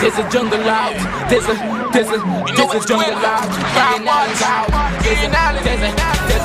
There's a jungle out. There's a jungle out.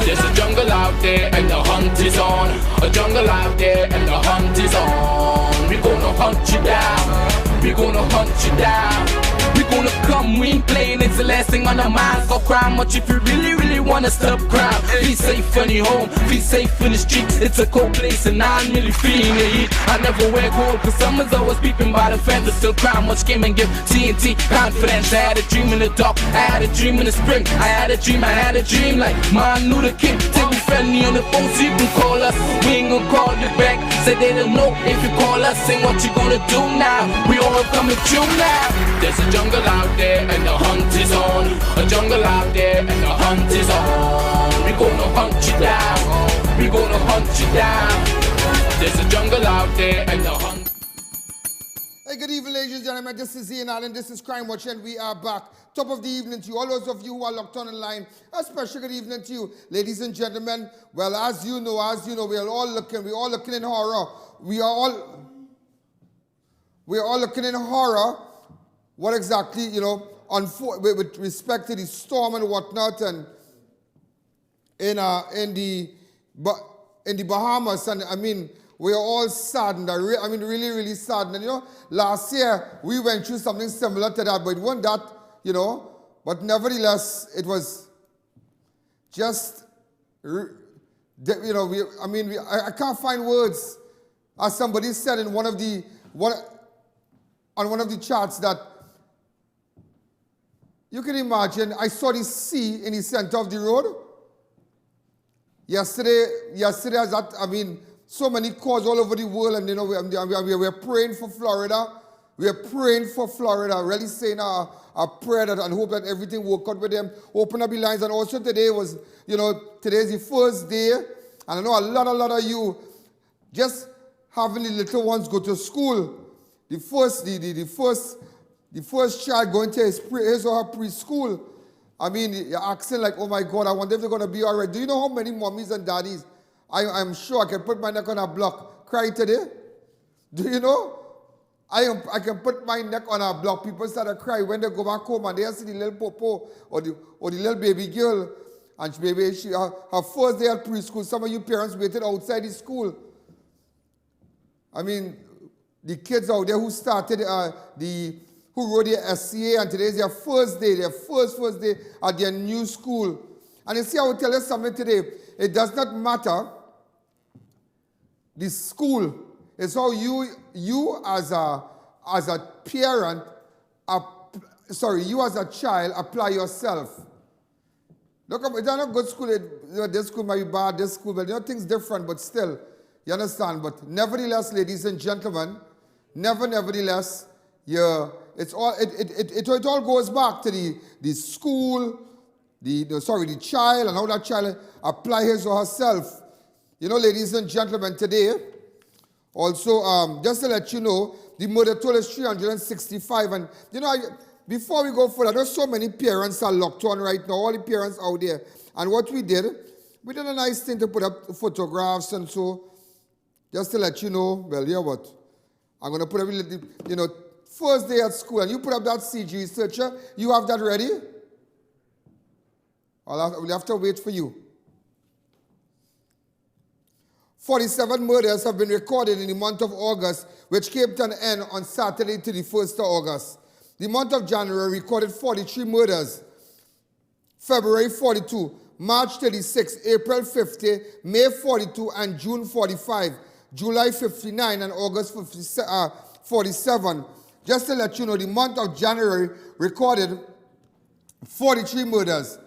There's a jungle out there and the hunt is on. A jungle out there and the hunt is on. We gonna hunt you down. We gonna hunt you down. We gonna come, we ain't playing, it's the last thing on our minds. Go crime much if you really wanna stop crime. Be safe in your home, be safe in the streets. It's a cold place and I'm really feeling the heat. I never wear gold cause summer's always peeping by the fence. Still crime much came and give TNT confidence. I had a dream in the dark, I had a dream in the spring. I had a dream like Martin Luther King. Take me friendly on the phone so you can call us. We ain't gonna call you back, say they don't know if you call us. Say what you gonna do now, we all coming through now. There's a jungle out there and the hunt is on. A jungle out there and the hunt is on. We gonna hunt you down. We gonna hunt you down. There's a jungle out there and the hunt. Hey, good evening, ladies and gentlemen. This is I.A.N. This is Crime Watch, and we are back. Top of the evening to you, all those of you who are locked on the line. A special good evening to you, ladies and gentlemen. Well, as you know, we are all looking in horror. We are all looking in horror. What exactly, you know, with respect to the storm and whatnot, and in the Bahamas, and I mean, we are all saddened. I mean, really saddened. And you know, last year we went through something similar to that, but it wasn't that, you know. But nevertheless, it was just, you know, I can't find words. As somebody said in one of the charts that. You can imagine, I saw the sea in the center of the road. Yesterday, so many calls all over the world, and you know, we're praying for Florida. We're praying for Florida, really saying our prayer and hope that everything will work out with them. Open up the lines, and also today was, you know, today is the first day, and I know a lot of you just having the little ones go to school. The first child going to his or her preschool. I mean, you're asking like, oh my God, I wonder if they're going to be all right. Do you know how many mommies and daddies, I'm sure I can put my neck on a block, cry today? Do you know? I can put my neck on a block. People start to cry when they go back home and they see the little popo or the little baby girl. And her first day at preschool, some of you parents waited outside the school. I mean, the kids out there who started who wrote their SCA, and today is their first day, their first day at their new school. And you see, I will tell you something today. It does not matter the school. It's how you as a parent, you as a child apply yourself. Look, it's not a good school. This school might be bad, this school, but you know, things different, but still, you understand? But nevertheless, ladies and gentlemen, nevertheless, it all goes back to the school, the child, and how that child apply his or herself. You know, ladies and gentlemen, today, also, just to let you know, the murder toll is 365. And, you know, before we go further, there's so many parents are locked on right now, all the parents out there. And what we did a nice thing to put up photographs and so, just to let you know, well, yeah, what? I'm going to put up, you know, first day at school, and you put up that CG researcher. You have that ready? We'll have to wait for you. 47 murders have been recorded in the month of August, which came to an end on Saturday to the 1st of August. The month of January recorded 43 murders. February 42, March 36, April 50, May 42, and June 45. July 59 and August 47. Just to let you know, the month of January recorded 43 murders,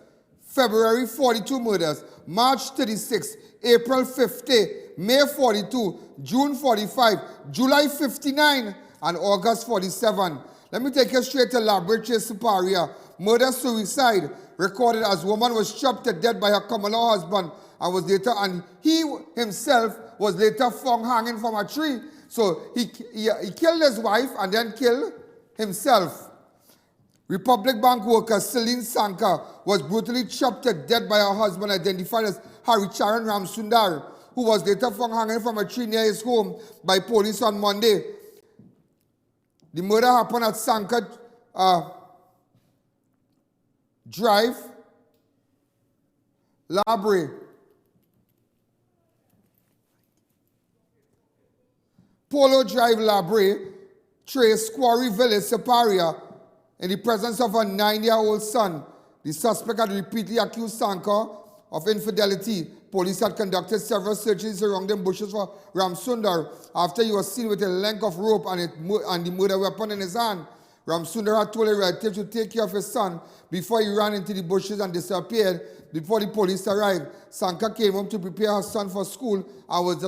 February 42 murders, March 36, April 50, May 42, June 45, July 59, and August 47. Let me take you straight to Laboratory SIPARIA. Murder-suicide recorded as woman was chopped to death by her common law husband and he himself was later found hanging from a tree. So he killed his wife and then killed himself. Republic Bank worker SELENE was brutally chopped to death by her husband, identified as HARRICHARAN RAMSUNDAR, who was later found hanging from a tree near his home by police on Monday. The murder happened at SANKAR'S Drive, Library. PHULO Drive, Library, traced QUARRY Village, SIPARIA, in the presence of a 9-year-old son. The suspect had repeatedly accused SANKAR of infidelity. Police had conducted several searches around the bushes for RAMSUNDAR after he was seen with a length of rope and the murder weapon in his hand. RAMSUNDAR had told a relative to take care of his son before he ran into the bushes and disappeared before the police arrived. SANKAR came home to prepare her son for school and was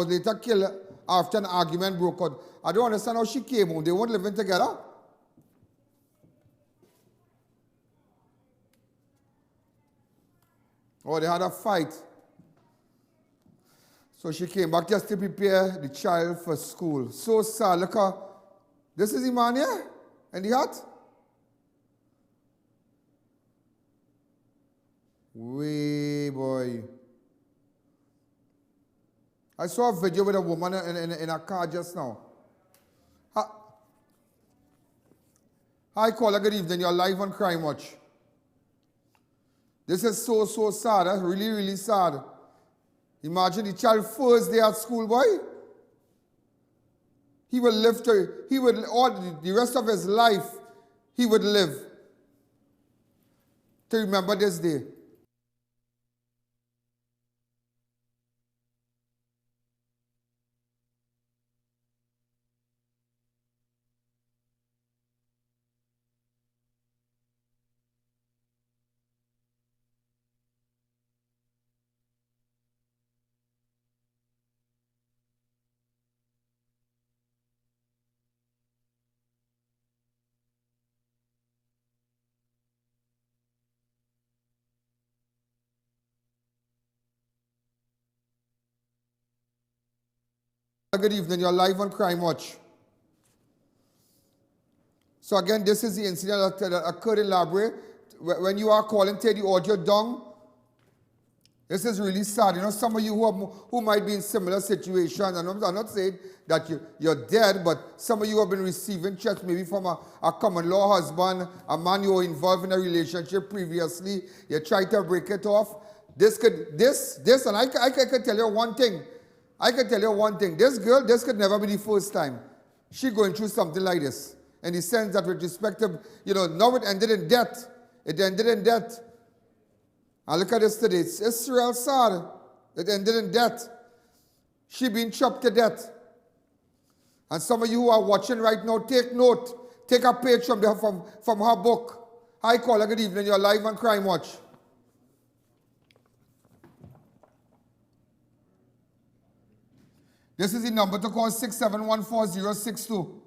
later killed after an argument broke out. I don't understand how she came home. They weren't living together. Oh, they had a fight. So she came back just to prepare the child for school. So sad. Look, this is the man here in the hut. Way boy. I saw a video with a woman in a car just now. Hi, caller, good evening. You're live on Crime Watch. This is so sad. That's really, really sad. Imagine the child first day at school, boy. He will live all the rest of his life, he would live to remember this day. Good evening, you're live on Crime Watch. So again, this is the incident that occurred in Library. When you are calling, take the audio down. This is really sad. You know, some of you who might be in similar situations, and I'm not saying that you're dead, but some of you have been receiving checks maybe from a common law husband, a man you were involved in a relationship previously, you try to break it off. And I can tell you one thing. This girl, this could never be the first time she going through something like this. In the sense that with respect to, you know, now it ended in death. It ended in death. And look at this today. It's real sad. It ended in death. She being chopped to death. And some of you who are watching right now, take note. Take a page from her book. Hi, caller. Good evening. You're live on Crime Watch. This is the number to call, 6714062.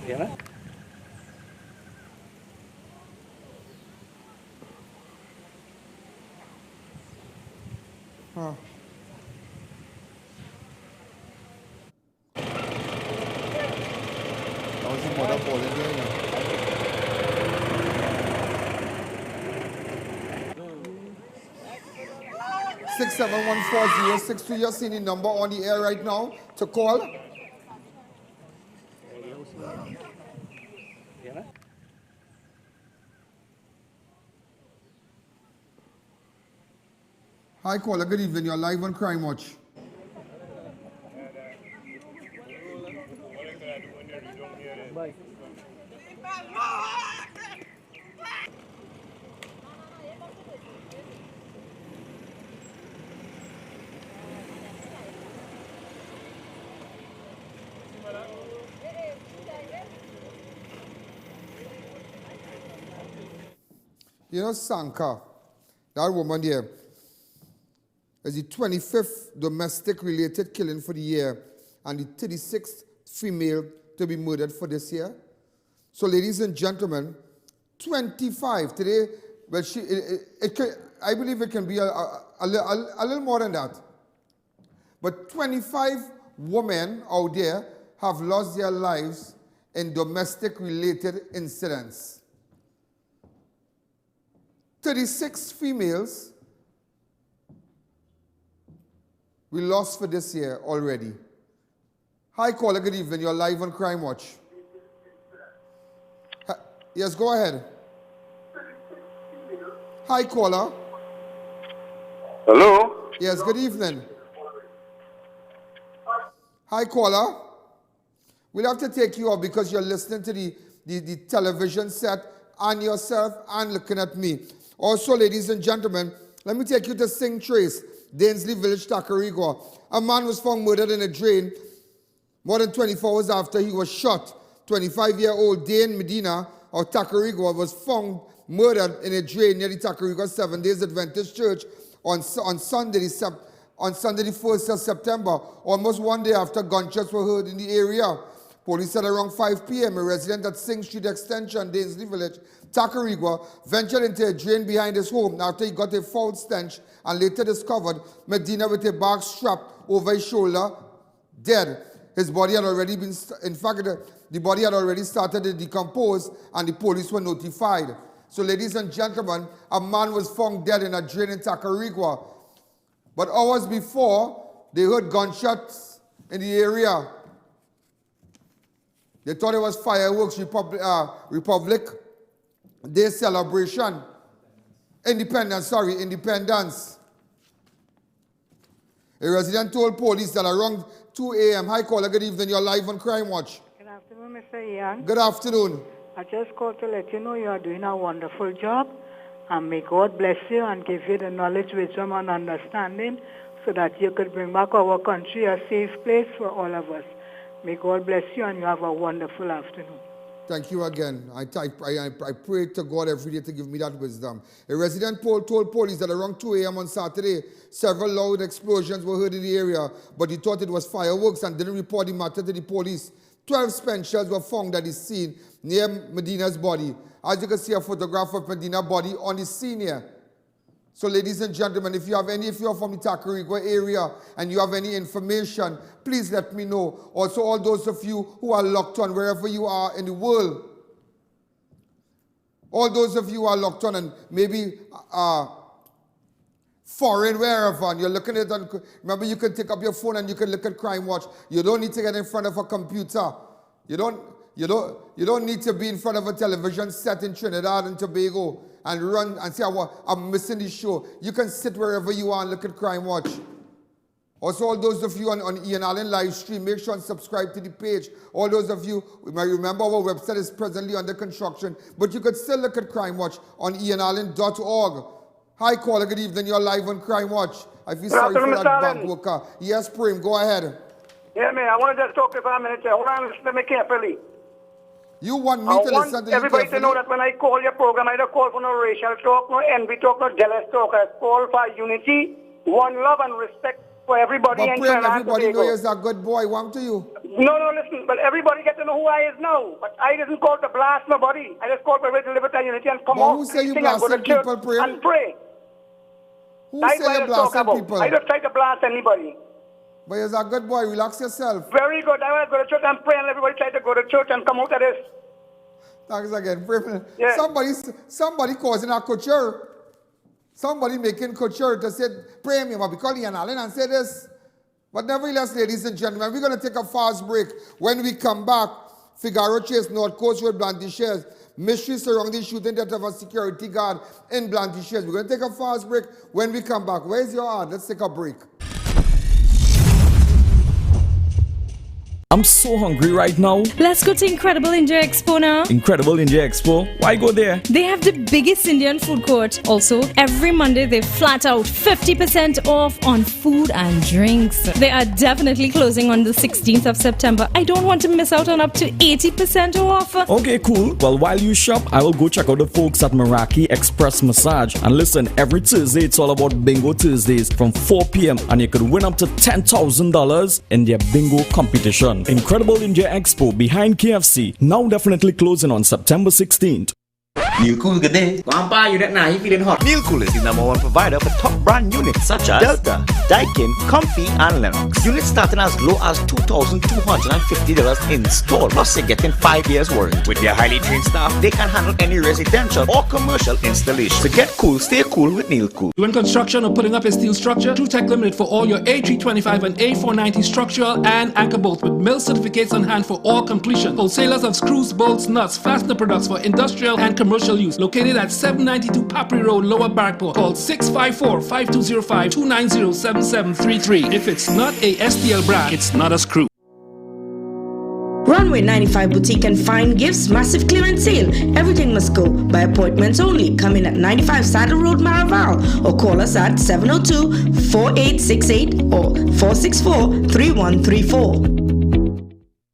Yeah. Huh. That was the mother calling there. 6714062. You're seeing the number on the air right now to call. Yeah. Hi, caller. Good evening. You're live on Crime Watch. Bye. You know, SANKAR, that woman there, is the 25th domestic-related killing for the year and the 36th female to be murdered for this year. So, ladies and gentlemen, 25 today. Well, I believe it can be a little more than that. But 25 women out there have lost their lives in domestic-related incidents. 36 females we lost for this year already. Hi, caller. Good evening. You're live on Crime Watch. Yes, go ahead. Hi, caller. Hello? Yes, good evening. Hi, caller. We'll have to take you off because you're listening to the television set and yourself and looking at me. Also, ladies and gentlemen, let me take you to Sing Trace, Dainsley Village, Tacarigua. A man was found murdered in a drain more than 24 hours after he was shot. 25-year-old Dane Medina of Tacarigua was found murdered in a drain near the Tacarigua Seventh-day Adventist Church on Sunday, the 1st of September, almost one day after gunshots were heard in the area. Police said around 5 p.m. a resident at Sing Street Extension, Dainsley Village, Tacarigua, ventured into a drain behind his home after he got a foul stench and later discovered Medina with a bag strapped over his shoulder, dead. His body had already been, in fact, the body had already started to decompose and the police were notified. So, ladies and gentlemen, a man was found dead in a drain in Tacarigua. But hours before, they heard gunshots in the area. They thought it was fireworks, Republic Day celebration. Independence. A resident told police that around 2 a.m. Hi, caller. Good evening. You're live on Crime Watch. Good afternoon, Mr. I.A.N. Good afternoon. I just called to let you know you are doing a wonderful job. And may God bless you and give you the knowledge, wisdom, and understanding so that you could bring back our country a safe place for all of us. May God bless you and you have a wonderful afternoon. Thank you again. I pray to God every day to give me that wisdom. A resident told police that around 2 a.m. on Saturday, several loud explosions were heard in the area, but he thought it was fireworks and didn't report the matter to the police. 12 spent shells were found at the scene near Medina's body. As you can see, a photograph of Medina's body on the scene here. So, ladies and gentlemen, if you're from the Tacarigua area and you have any information, please let me know. Also, all those of you who are locked on wherever you are in the world, all those of you who are locked on and maybe foreign, wherever, and you're looking at it, remember you can take up your phone and you can look at Crime Watch. You don't need to get in front of a computer. You don't need to be in front of a television set in Trinidad and Tobago and run and say, I'm missing this show. You can sit wherever you are and look at Crime Watch. Also, all those of you on I.A.N live stream, make sure and subscribe to the page. All those of you, you might remember our website is presently under construction, but you could still look at Crime Watch on IANallen.org. Hi, caller, good evening. You're live on Crime Watch. I feel sorry for that bank worker. Yes, Prem, go ahead. Yeah, man, I want to just talk to you for a minute. Hold on, listen to me carefully. You want me to listen to you everybody carefully? to know that when I call your program, I don't call for no racial talk, no envy talk, no jealous talk. I call for unity, one love and respect for everybody. But Prem, everybody knows you're a good boy. Wrong to you. No, listen, but everybody get to know who I is now. But I didn't call to blast nobody. I just called for to live with unity and come out. Who say you blasting people, Prem? And pray. Who say you blasting people? I don't try to blast anybody. But you're a good boy. Relax yourself. Very good. I will go to church and pray, and everybody try to go to church and come out of this. Thanks again. Yeah. Somebody causing a couture. Somebody making couture to say, pray me, but because Ian Allen and say this. But nevertheless, ladies and gentlemen, we're going to take a fast break. When we come back, Figaro Chase, North Coast Road, Blantyre. Mystery surrounding shooting death of a security guard in Blantyre. We're going to take a fast break. When we come back, where's your heart? Let's take a break. I'm so hungry right now. Let's go to Incredible India Expo now. Incredible India Expo? Why go there? They have the biggest Indian food court. Also, every Monday they flat out 50% off on food and drinks. They are definitely closing on the 16th of September. I don't want to miss out on up to 80% off. Okay, cool. Well, while you shop, I will go check out the folks at Meraki Express Massage. And listen, every Thursday it's all about Bingo Thursdays from 4 p.m. and you could win up to $10,000 in their bingo competition. 1. Incredible India Expo behind KFC, now definitely closing on September 16th. Neil Cool, good day. Grandpa, you that now, you feeling hot. Neil Cool is the #1 provider for top brand units such as Delta, Daikin, Comfy, and Lennox. Units starting as low as $2,250 installed. Plus, you're getting 5 years warranty. With their highly trained staff, they can handle any residential or commercial installation. So get cool, stay cool with Neil Cool. You in construction or putting up a steel structure? True Tech Limited for all your A325 and A490 structural and anchor bolts with mill certificates on hand for all completion. Wholesalers of screws, bolts, nuts, fastener products for industrial and commercial use. Located at 792 Papri Road, Lower Barkport. Call 654-5205-290-7733. If it's not a STL brand, it's not a screw. Runway 95 Boutique and Fine Gifts massive clearance sale. Everything must go by appointments only. Come in at 95 Saddle Road, Maraval, or call us at 702-4868 or 464-3134.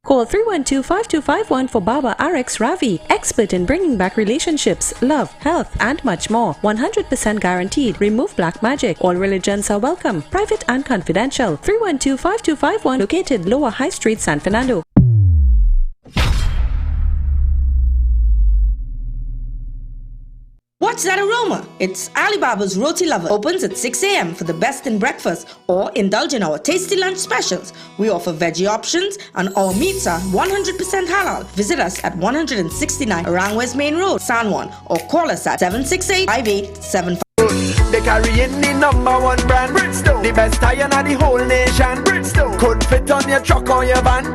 Call 312-5251 for Baba RX Ravi, expert in bringing back relationships, love, health, and much more. 100% guaranteed. Remove black magic. All religions are welcome. Private and confidential. 312-5251, located Lower High Street, San Fernando. What's that aroma? It's Alibaba's Roti Lover. Opens at 6 a.m. for the best in breakfast or indulge in our tasty lunch specials. We offer veggie options and our meats are 100% halal. Visit us at 169 Arangwes Main Road, San Juan, or call us at 768-5875. They carry in the #1 brand, Bridgestone. The best iron of the whole nation, Bridgestone. Could fit on your truck or your van.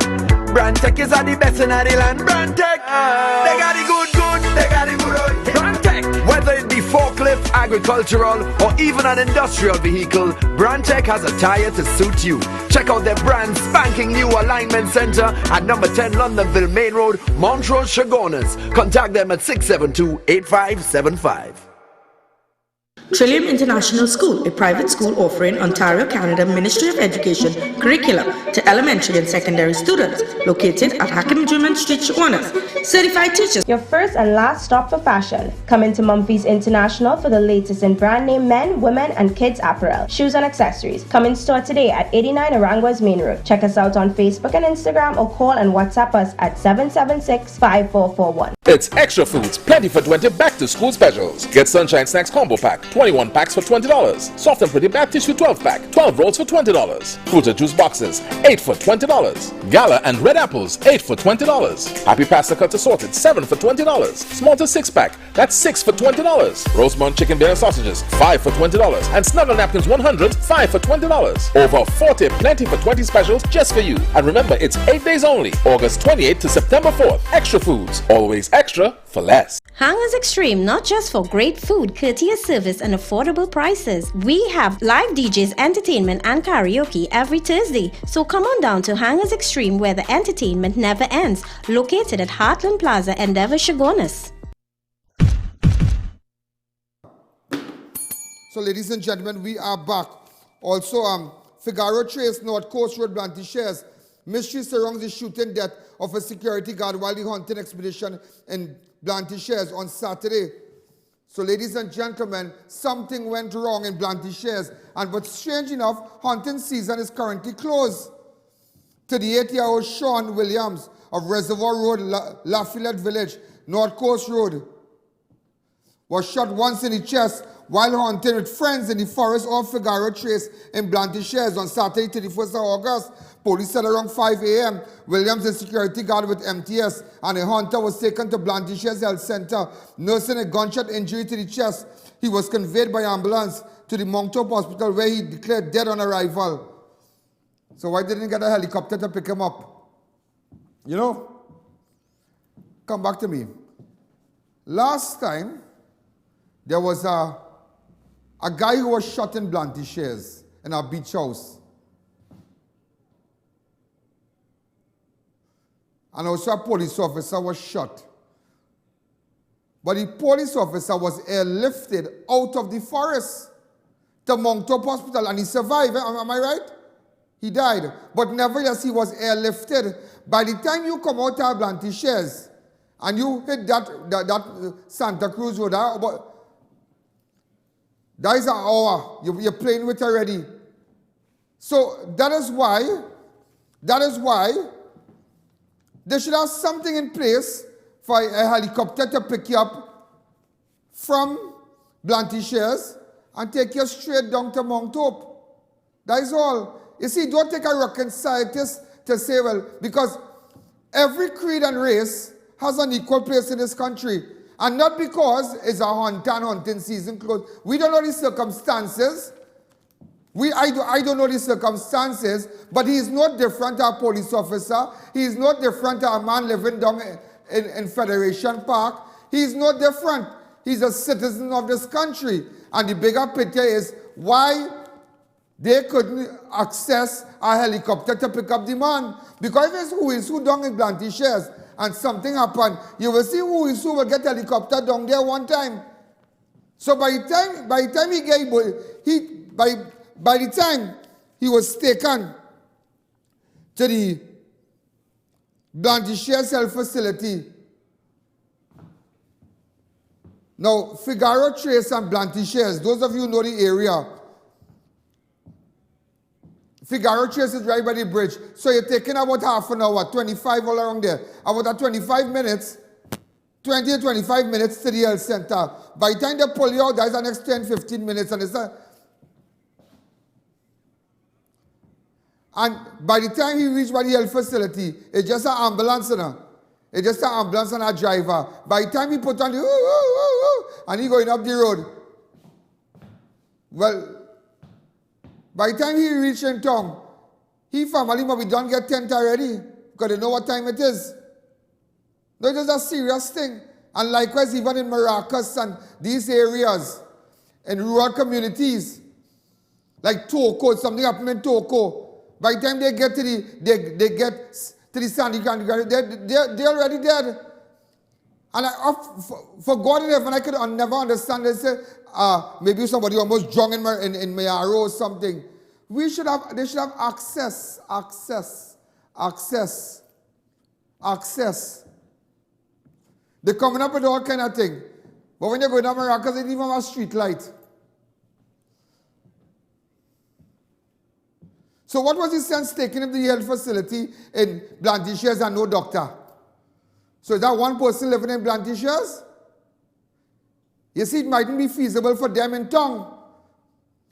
Brand Tech is the best in the land. Brand Tech, they got the good, they got the good. Brand Tech, whether it be forklift, agricultural, or even an industrial vehicle, Brand Tech has a tire to suit you. Check out their brand spanking new alignment center at number 10 Londonville Main Road, Montrose, Chagonas. Contact them at 672-8575. Trillium International School, a private school offering Ontario, Canada Ministry of Education curriculum to elementary and secondary students, located at Hackam Street, Chagonas. Certified teachers. Your first and last stop for fashion. Come into Mumphy's International for the latest in brand name men, women, and kids apparel, shoes, and accessories. Come in store today at 89 Arangwes Main Road. Check us out on Facebook and Instagram or call and WhatsApp us at 776-5441. It's Extra Foods, plenty for 20 back to school specials. Get Sunshine Snacks Combo Pack, 21 packs for $20. Soft and Pretty Bath Tissue 12 pack, 12 rolls for $20. Fruit and juice boxes, 8 for $20. Gala and red apples, 8 for $20. Happy Pasta Cuts Assorted, 7 for $20. Small to 6 pack, that's 6 for $20. Rosemont Chicken Beer Sausages, 5 for $20. And Snuggle Napkins 100, 5 for $20. Over 40 plenty for 20 specials just for you. And remember, it's 8 days only, August 28th to September 4th. Extra Foods, always extra for less. Hangers Extreme, not just for great food, courteous service, and affordable prices. We have live DJs, entertainment, and karaoke every Thursday. So come on down to Hangers Extreme, where the entertainment never ends. Located at Heartland Plaza, Endeavour, Chagonas. So, ladies and gentlemen, we are back. Also, Figaro Trace, North Coast Road, Blantyre. Mystery surrounds the shooting death of a security guard while the hunting expedition in Blantyre on Saturday. So, ladies and gentlemen, something went wrong in Blantyre, and but strange enough, hunting season is currently closed. 38-year-old Sean Williams of Reservoir Road, Lafayette Village, North Coast Road, was shot once in the chest while hunting with friends in the forest of Figaro Trace in Blantyre on Saturday, 31st of August. Police said around 5 a.m., Williams, a security guard with MTS, and a hunter was taken to Blantyre Health Center, nursing a gunshot injury to the chest. He was conveyed by ambulance to the Moncton Hospital, where he declared dead on arrival. So why didn't he get a helicopter to pick him up? You know? Come back to me. Last time, there was a guy who was shot in Blantyre in a beach house. And also a police officer was shot. But the police officer was airlifted out of the forest to Moncton Hospital, and he survived. Am I right? He died. But nevertheless, he was airlifted. By the time you come out of Blantyre and you hit that Santa Cruz Road, that is an hour. You're playing with already. So that is why They should have something in place for a helicopter to pick you up from Blantyre and take you straight down to Mount Hope. That is all. You see, don't take a rocket scientist to say, well, because every creed and race has an equal place in this country. And not because it's a hunting season close. We don't know the circumstances. I don't know the circumstances, but he is not different to a police officer. He is not different to a man living down in Federation Park. He is not different. He's a citizen of this country. And the bigger picture is why they couldn't access a helicopter to pick up the man. Because if it's who is who down in Blantyre and something happened, you will see who is who will get helicopter down there one time. So by the time he was taken to the Blantyre Health Facility, now Figaro Trace and Blantyre, those of you who know the area, Figaro Trace is right by the bridge. So you're taking about half an hour, 25 all around there. About 25 minutes, 20 to 25 minutes to the health center. By the time they pull you out, that's the next 10, 15 minutes. And by the time he reached by the health facility, it's just an ambulance, It's just an ambulance and a driver. By the time he put on the and he going up the road, well, by the time he reached in town, he family might be done get tent already because they know what time it is. No, it is a serious thing. And likewise, even in Maracas and these areas, in rural communities, like Toko, something happened in Toko. By the time they get to the Sandy County, they're already dead. And for God in heaven, I could never understand. They say, maybe somebody almost drunk in Mayaro or something. They should have access. They're coming up with all kind of thing. But when you go down Maracas, they don't even have a street light. So what was the sense taking him to the health facility in Blantyre and no doctor? So is that one person living in Blantyre? You see, it mightn't be feasible for them in town.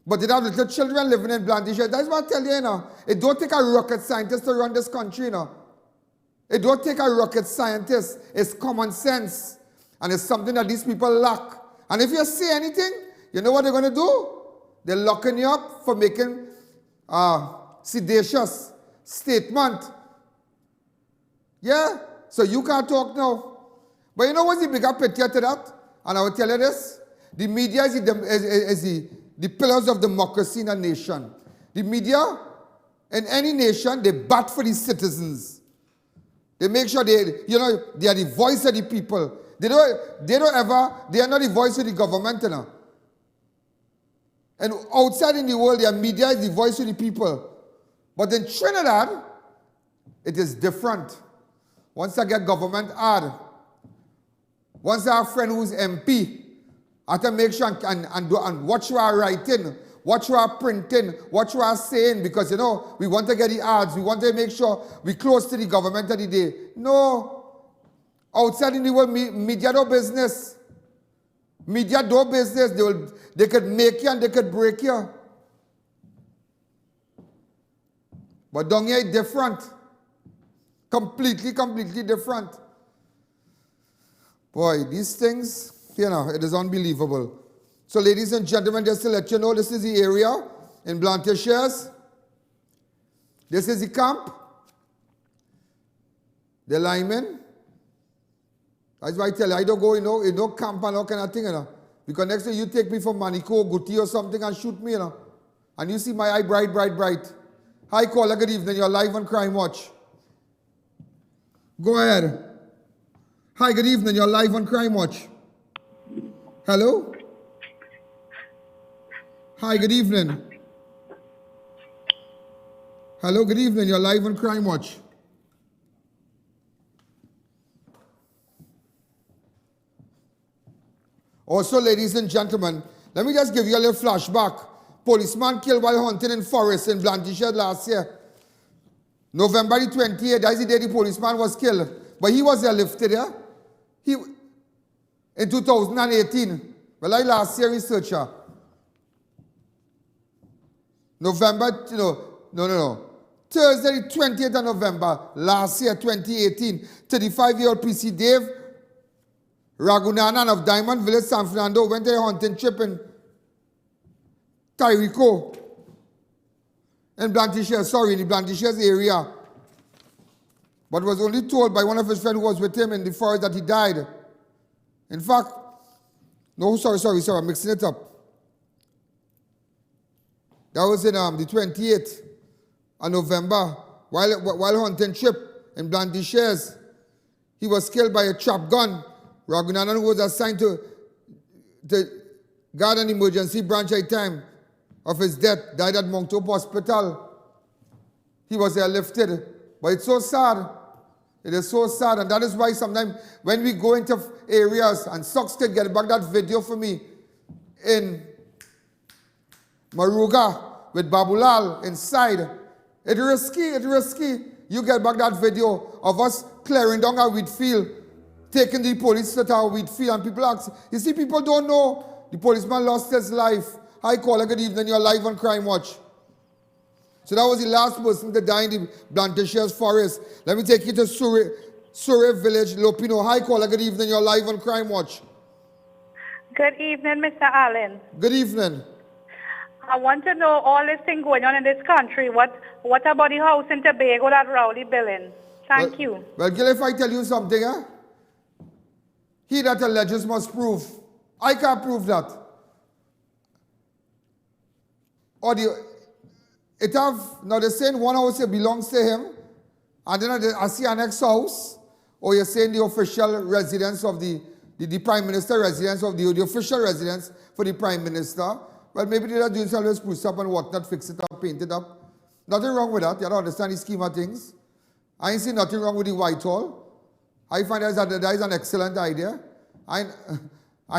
But they have little children living in Blantyre. That's what I tell you, It don't take a rocket scientist to run this country, It don't take a rocket scientist. It's common sense. And it's something that these people lack. And if you say anything, you know what they're going to do? They're locking you up for making sedacious statement. Yeah? So you can't talk now. But you know what's the bigger picture to that? And I will tell you this. The media is the pillars of democracy in a nation. The media, in any nation, they bat for the citizens. They make sure they are the voice of the people. They are not the voice of the government, And outside in the world, their media is the voice of the people. But in Trinidad, it is different. Once I get government ad, once I have a friend who's MP, I have to make sure and watch what I'm writing, watch what I'm printing, watch what I'm saying, because, we want to get the ads. We want to make sure we're close to the government of the day. No. Outside in the world, media do business. Media do business. They could make you and they could break you. But down here, it's different. Completely different. Boy, these things, it is unbelievable. So, ladies and gentlemen, just to let you know, this is the area in Blantyre. This is the camp. The linemen. That's why I tell you, I don't go, in no camp and all kind of thing, Because next time you take me for Manico, Guti or something and shoot me, And you see my eye bright. Hi, caller, good evening. You're live on Crime Watch. Go ahead. Hi, good evening. You're live on Crime Watch. Hello? Hi, good evening. Hello, good evening. You're live on Crime Watch. Also, ladies and gentlemen, let me just give you a little flashback. Policeman killed while hunting in forest in Blantyre last year. November the 28th, that's the day the policeman was killed. But he was airlifted, yeah? In 2018. Well, I last year researcher. November, no. Thursday, the 20th of November, last year, 2018, 35-year-old PC Dave Ragunanan of Diamond Village, San Fernando, went on a hunting trip in Tyrico, in the Blantyshires area, but was only told by one of his friends who was with him in the forest that he died. In fact, no, sorry, I'm mixing it up. That was in the 28th of November, while hunting trip in Blantyshires. He was killed by a trap gun. Ragunanan, who was assigned to guard an emergency branch at the time of his death, died at Mount Hope Hospital. He was airlifted. But it's so sad. It is so sad. And that is why sometimes when we go into areas, and Socks can get back that video for me in Maruga with Babulal inside. It's risky. You get back that video of us clearing down our wheat field, taking the police to our wheat field, and people ask, you see, people don't know the policeman lost his life. Hi, caller, good evening, you're live on Crime Watch. So that was the last person to die in the Blantyshires forest. Let me take you to Surrey Village, Lopino. Hi, caller, good evening, you're live on Crime Watch. Good evening, Mr. Allen. Good evening. I want to know all this thing going on in this country. What about the house in Tobago that Rowley building? Thank you. Well, Gil, if I tell you something, he that alleges must prove. I can't prove that. Or now they're saying one house belongs to him, and then I see an next house, or you're saying the official residence of the Prime Minister residence, of the official residence for the Prime Minister. Well, maybe they're doing something spruce up and whatnot, fix it up, paint it up. Nothing wrong with that. You don't understand the scheme of things. I ain't seen nothing wrong with the Whitehall. I find that is an excellent idea. I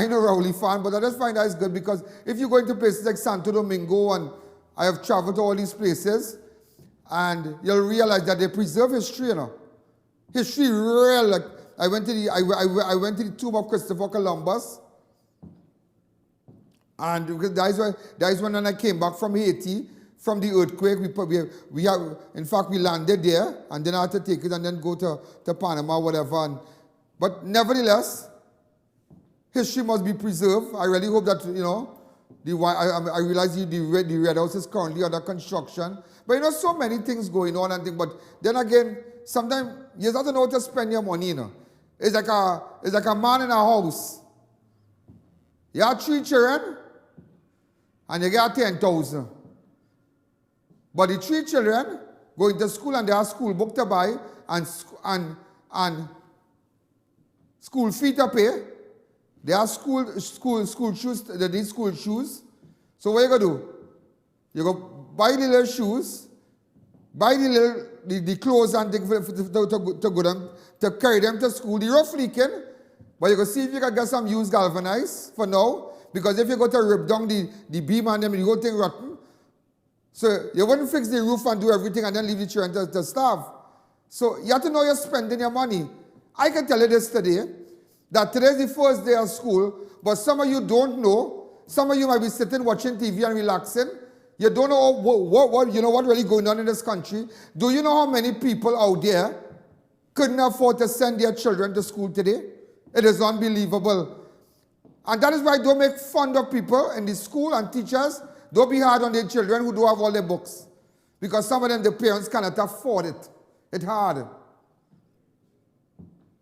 know Rowley fan, but I just find that is good because if you go into places like Santo Domingo, and I have traveled to all these places, and you'll realize that they preserve history, History real. Like I went to the tomb of Christopher Columbus, and that is when I came back from Haiti, from the earthquake. We landed there, and then I had to take it and then go to Panama, whatever. But nevertheless, history must be preserved. I really hope that, I realize the Red House is currently under construction. But so many things going on but then again, sometimes you have to know how to spend your money, It's like a man in a house. You have 3 children, and you get 10,000. But the 3 children go into school and they have school book to buy and school fee to pay. They have school shoes, they need school shoes. So what you going to do? You go buy the little shoes, buy the clothes and things to carry them to school. The rough leaking, but you go see if you can get some used galvanized for now. Because if you go to rip down the beam and them, the whole thing rotten. So you wouldn't fix the roof and do everything and then leave the children to starve. So you have to know you're spending your money. I can tell you this today, that today is the first day of school, but some of you don't know. Some of you might be sitting watching TV and relaxing. You don't know what really going on in this country. Do you know how many people out there couldn't afford to send their children to school today? It is unbelievable. And that is why don't make fun of people in the school and teachers. Don't be hard on their children who don't have all their books. Because some of them, the parents cannot afford it. It's hard.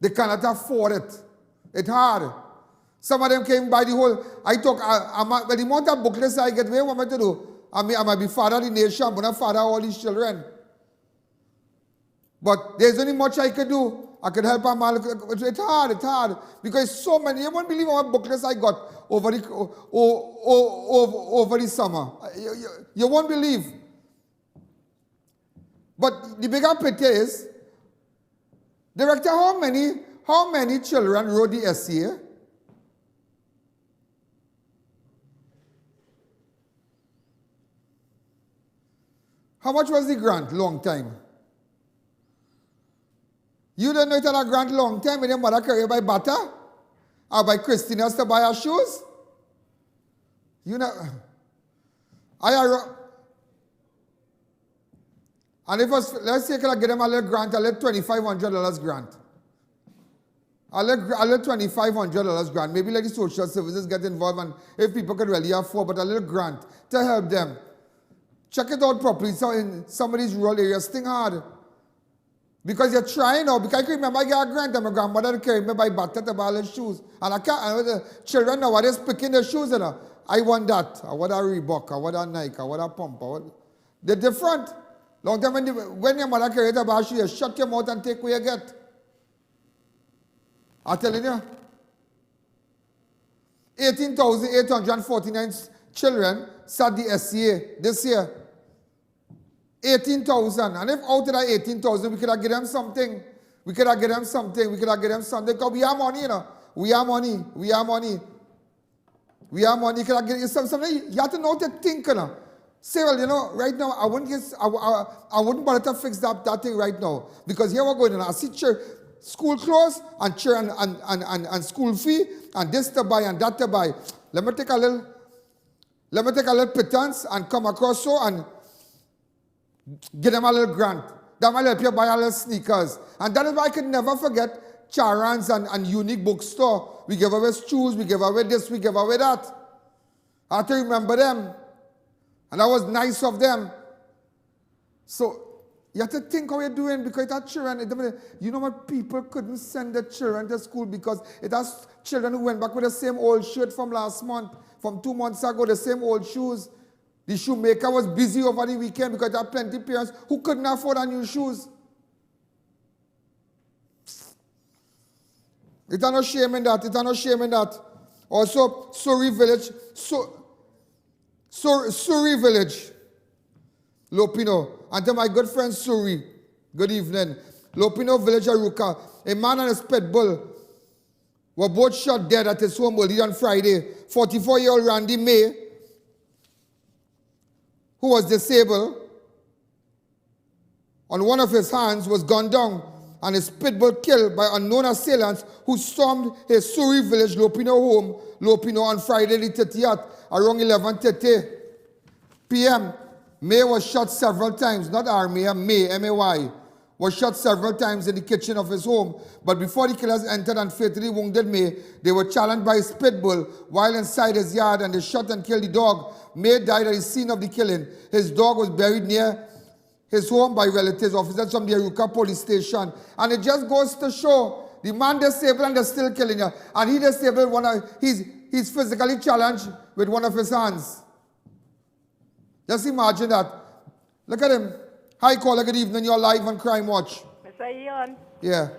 They cannot afford it. It's hard. Some of them came by the whole, but the amount of booklets I get, what am I to do? I might be father of the nation, I'm going to father all these children. But there's only much I could do. I could help them. It's hard. Because so many, you won't believe how many booklets I got over the summer. You won't believe. But the bigger picture is, Director, how many children wrote the essay? How much was the grant? Long time. You don't know it had a grant long time when your mother carry you by butter? Or by Christina's to buy her shoes? You know, and if us, let's say I could get them a little grant, a little $2,500 grant. A little $2,500 grant. Maybe let the social services get involved and if people could really afford, but a little grant to help them. Check it out properly. So in some of these rural areas, think hard. Because you're trying now. Because I can remember I got a grant and my grandmother carried me by butter to buy the shoes. And I can't, and the children now are just picking the shoes. You know. I want that. I want a Reebok. I want a Nike. I want a pump. They're different. Long time when your mother carried a buy shoes, you shut your mouth and take what you get. I'm telling you. 18,849 children sat the SCA this year. 18,000. And if out of that 18,000, we could have given them something. We could have given them something. We could have given them something. Because we have money, you know. We have money. We have money. We have money. Could have given you something. You have to know to think, you know. Say, well, you know, right now, I wouldn't bother to fix that thing right now. Because here we're going on. I see school clothes and school fee and this to buy and that to buy. Let me take a little pittance and come across so and give them a little grant. That might help you buy a little sneakers. And that is why I could never forget Charan's and Unique Bookstore. We give away shoes, we give away this, we give away that. I have to remember them. And that was nice of them. So you have to think how you're doing because it has children. You know what? People couldn't send their children to school because it has children who went back with the same old shirt from last month, from 2 months ago, the same old shoes. The shoemaker was busy over the weekend because there are plenty of parents who couldn't afford a new shoes. It's no shame in that. It's no shame in that. Also, Surrey Village, Surrey Village, Lopino. And to my good friend Surrey, good evening. Lopino Village, Aruka, a man and his pit bull were both shot dead at his home on Friday. 44-year-old Randy May, who was disabled, on one of his hands was gunned down and his pit bull killed by unknown assailants who stormed his Surrey Village, Lopino home, Lopino on Friday the 30th around 11:30 p.m. May was shot several times, not Army, May, M-A-Y, was shot several times in the kitchen of his home. But before the killers entered and fatally wounded May, they were challenged by his pit bull while inside his yard and they shot and killed the dog. May died at the scene of the killing. His dog was buried near his home by relatives, officers from the Aruka police station. And it just goes to show the man disabled and they're still killing you. And he disabled he's physically challenged with one of his hands. Just imagine that. Look at him. Hi, caller, good evening. You're live on Crime Watch. Mr. I.A.N. Yeah.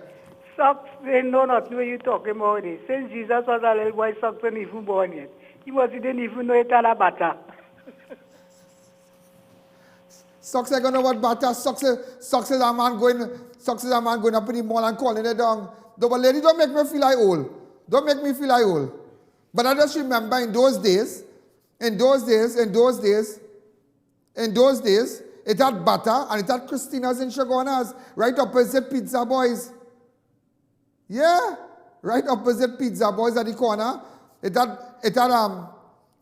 Socks, they know not what you're talking about. It. Since Jesus was a little boy, socks didn't even born yet. He didn't even know it had a butter. Socks, I don't know what butter. Socks is a man going up in the mall and calling it down. But lady, don't make me feel like old. Don't make me feel like old. But I just remember in those days, it had butter and it had Christina's and Chagona's right opposite Pizza Boys. Yeah, right opposite Pizza Boys at the corner. It had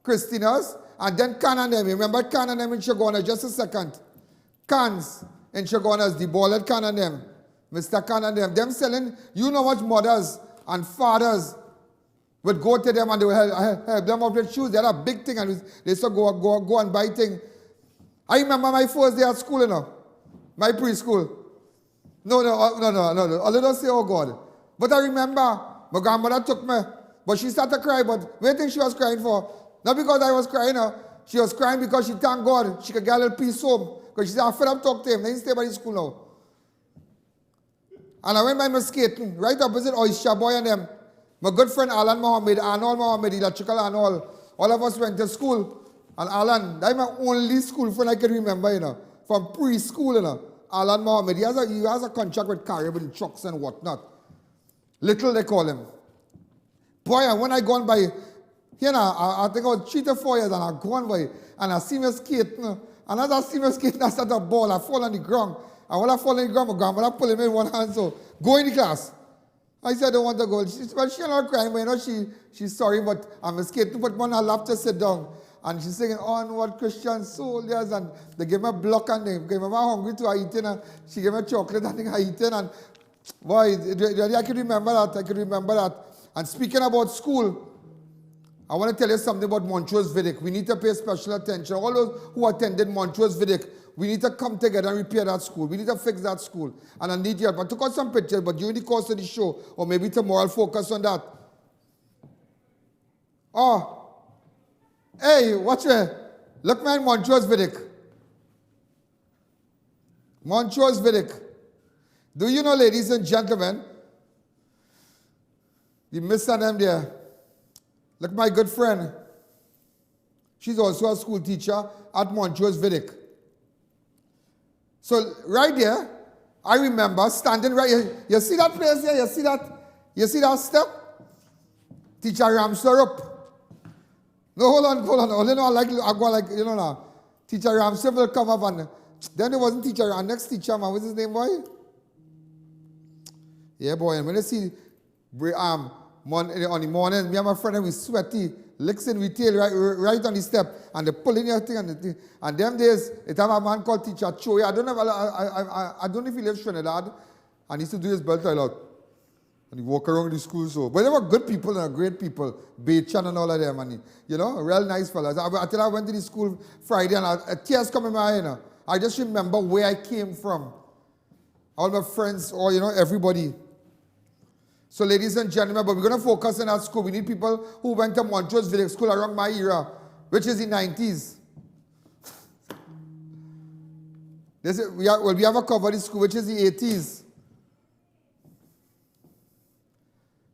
Christina's and then Can and them. Remember Can and them in Chagona? Just a second. Cans in Chagona's, the ballad Can and them. Mr. Can and them. Them selling, you know what mothers and fathers would go to them and they would help them out with shoes. They had a big thing and they used to go and buy things. I remember my first day at school, you know, my preschool. No. I don't say, oh God. But I remember my grandmother took me, but she started to cry. But what do you think she was crying for? Not because I was crying. She was crying because she thanked God she could get a little peace home. Because she said, I fed up talk to him. Then he stay by the school now. And I went by my skating, right opposite Oyster Boy and them. My good friend Arnold Mohammed, electrical Arnold. All of us went to school. And Alan, that's my only school friend I can remember, you know, from preschool, you know. Alan Mohammed, he has a contract with Caribbean trucks and whatnot. Little they call him. Boy, and when I gone by, you know, I think I was 3 to 4 years and I gone by and I see me skating, and as I see me skating, I start a ball, I fall on the ground. And when I fall in grandmother pull him in one hand, so go in the class. I said, I don't want to go. She's not crying, but you know, she's sorry, but I'm scared to put one her lap to sit down. And she's singing, onward Christian soldiers, and they gave me a block and they gave me hungry to eating, and she gave me chocolate and I eating, and boy, really, I can remember that. And speaking about school, I want to tell you something about Montrose Vidic. We need to pay special attention. All those who attended Montrose Vidic, we need to come together and repair that school. We need to fix that school. And I need your help. I took out some pictures, but during the course of the show, or maybe tomorrow, I'll focus on that. Oh, hey, watch it. Look, man, Montrose Vidic. Montrose Vidic. Do you know, ladies and gentlemen, you missed them there. Look, my good friend. She's also a school teacher at Montrose Vidic. So right there, I remember standing right here. You see that place here? You see that? You see that step? Teacher Ramsundar up. No, hold on. Only no, I go like, you know now. Teacher Ramsundar will come up and then it wasn't teacher, our next teacher, man. What's his name, boy? Yeah, boy. And when you see on the morning, me and my friend, and we sweaty, licks in we tail right on the step, and they pull in your thing and the thing. And them days, it have a man called Teacher Choi. I don't know if he lives in Trinidad, and he used to do his belt out. And he walk around the school so. But they were good people and great people, Bechan and all of them, and you know, real nice fellas. Until I went to the school Friday, and tears come in my eye, you know. I just remember where I came from. All my friends, or you know, everybody. So ladies and gentlemen, but we're going to focus on our school. We need people who went to Montrose Vidic School around my era, which is the 90s. We have covered the school, which is the 80s.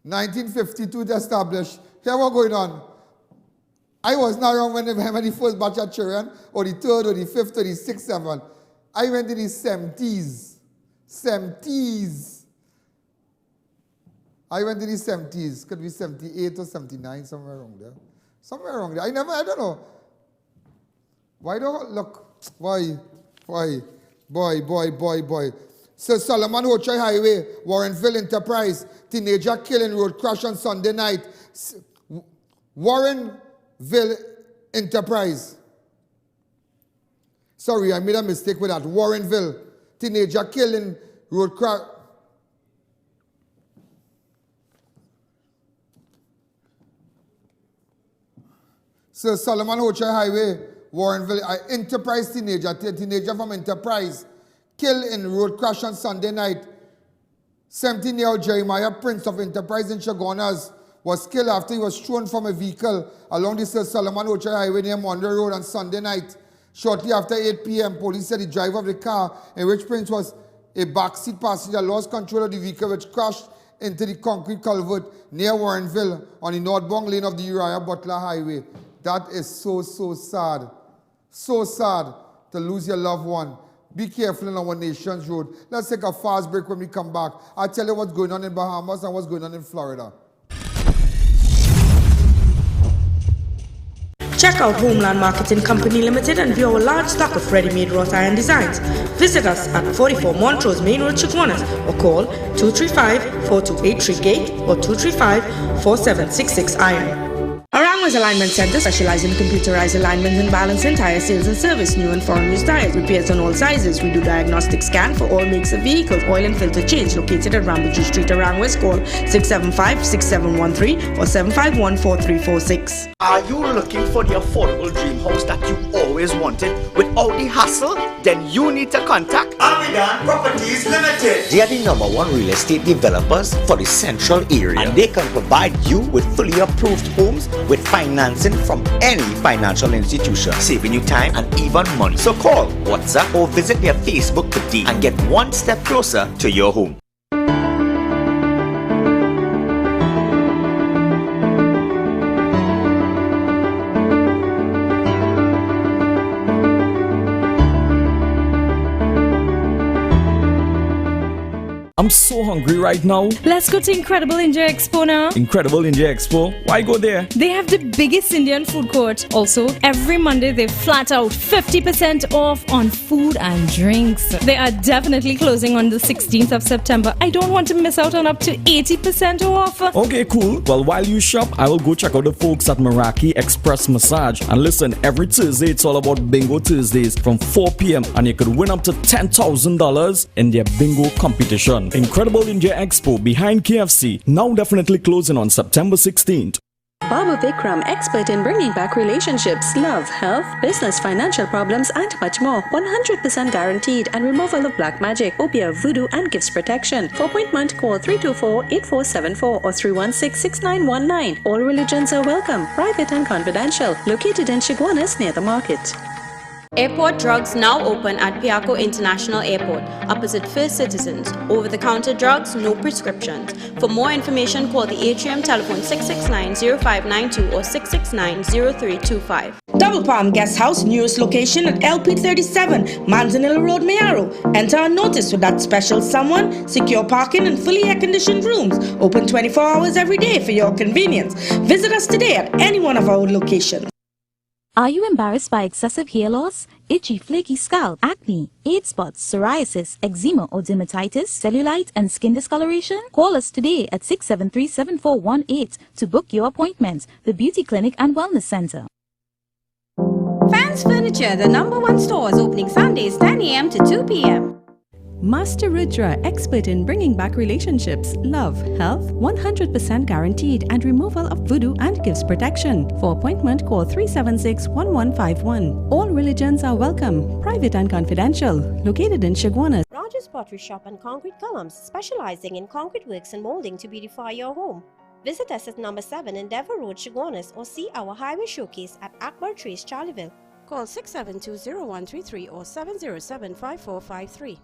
1952 it established. Here what's going on. I was not around when the first batch of children, or the third, or the fifth, or the sixth, seventh. I went in the 70s. 70s. I went in the 70s. Could be 78 or 79, somewhere around there. Somewhere around there. I don't know. Why don't, look, boy. Sir Solomon Hochai Highway, Warrenville Enterprise, teenager killing, road crash on Sunday night. Warrenville Enterprise. Sorry, I made a mistake with that. Warrenville, teenager killing, road crash. Sir Solomon Hochai Highway, Warrenville, Enterprise teenager from Enterprise, killed in road crash on Sunday night. 17-year-old Jeremiah Prince of Enterprise in Chagonas was killed after he was thrown from a vehicle along the Sir Solomon Hochai Highway near Monroe Road on Sunday night. Shortly after 8 p.m., police said the driver of the car in which Prince was a backseat passenger lost control of the vehicle, which crashed into the concrete culvert near Warrenville on the northbound lane of the Uriah Butler Highway. That is so sad. So sad to lose your loved one. Be careful on our nation's road. Let's take a fast break when we come back. I'll tell you what's going on in Bahamas and what's going on in Florida. Check out Homeland Marketing Company Limited and view our large stock of ready-made wrought iron designs. Visit us at 44 Montrose Main Road, Chaguanas, or call 235-4283 Gate or 235-4766 Iron. Arangwa's Alignment Center specializes in computerized alignment and balancing, tire sales and service, new and foreign used tires, repairs on all sizes. We do diagnostic scan for all makes of vehicles, oil and filter change. Located at Rambuji Street, Arangwa's. Call 675-6713 or 751-4346. Are you looking for the affordable dream house that you always wanted without the hassle? Then you need to contact I.A.N Properties Limited. They are the #1 real estate developers for the central area, and they can provide you with fully approved homes with financing from any financial institution, saving you time and even money. So call, WhatsApp, or visit their Facebook today and get one step closer to your home. I'm so hungry right now. Let's go to Incredible India Expo now. Incredible India Expo? Why go there? They have the biggest Indian food court. Also, every Monday they flat out 50% off on food and drinks. They are definitely closing on the 16th of September. I don't want to miss out on up to 80% off. Okay, cool. Well, while you shop, I will go check out the folks at Meraki Express Massage. And listen, every Thursday it's all about Bingo Thursdays from 4 p.m. and you could win up to $10,000 in their bingo competition. Incredible India Expo behind KFC, now definitely closing on September 16th. Baba Vikram, expert in bringing back relationships, love, health, business, financial problems, and much more. 100% guaranteed and removal of black magic, obeah, voodoo, and gifts protection. For appointment, call 324-8474 or 316-6919. All religions are welcome, private and confidential. Located in Shiguanas near the market. Airport drugs now open at Piaco International Airport, opposite First Citizens. Over-the-counter drugs, no prescriptions. For more information, call the atrium telephone 669-0592 or 669-0325. Double Palm Guest House, newest location at LP 37, Manzanilla Road, Mayaro. Enter a notice with that special someone, secure parking and fully air-conditioned rooms. Open 24 hours every day for your convenience. Visit us today at any one of our locations. Are you embarrassed by excessive hair loss, itchy, flaky scalp, acne, age spots, psoriasis, eczema or dermatitis, cellulite and skin discoloration? Call us today at 673-7418 to book your appointment. The Beauty Clinic and Wellness Center. Fans Furniture, the #1 store, is opening Sundays 10 a.m. to 2 p.m. Master Rudra, expert in bringing back relationships, love, health, 100% guaranteed and removal of voodoo and gifts protection. For appointment, call 376-1151. All religions are welcome, private and confidential. Located in Shiguanas. Rogers Pottery Shop and Concrete Columns, specializing in concrete works and molding to beautify your home. Visit us at number 7 Endeavour Road, Shiguanas, or see our highway showcase at Akbar Trace, Charleville. Call 672-0133 or 707-5453.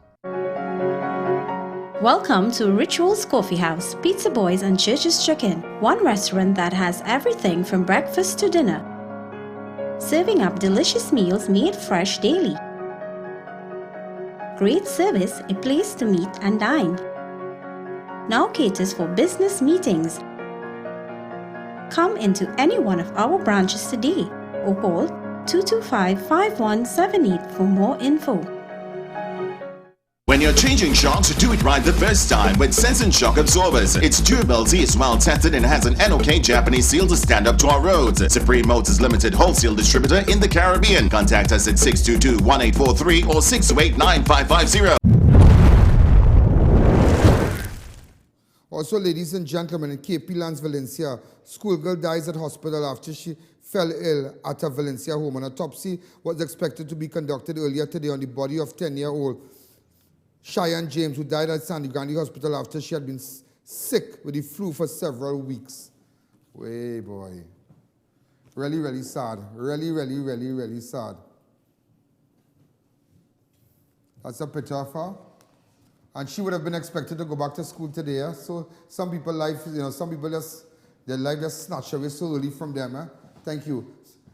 Welcome to Rituals Coffee House, Pizza Boys and Church's Chicken, one restaurant that has everything from breakfast to dinner. Serving up delicious meals made fresh daily. Great service, a place to meet and dine. Now caters for business meetings. Come into any one of our branches today or call 225-5178 for more info. When you're changing shocks, do it right the first time with Sensen Shock Absorbers. Its durability is well tested and has an NOK Japanese seal to stand up to our roads. Supreme Motors Limited wholesale distributor in the Caribbean. Contact us at 622-1843 or 628-9550. Also, ladies and gentlemen, in KP Lands, Valencia, schoolgirl dies at hospital after she fell ill at her Valencia home. An autopsy was expected to be conducted earlier today on the body of 10-year-old Cheyenne James, who died at Sandy Grande Hospital after she had been sick with the flu for several weeks. Way boy. Really, really sad. Really, really, really, really sad. That's a picture of her. And she would have been expected to go back to school today. So some people life, some people just, their life just snatched away so early from them. Thank you.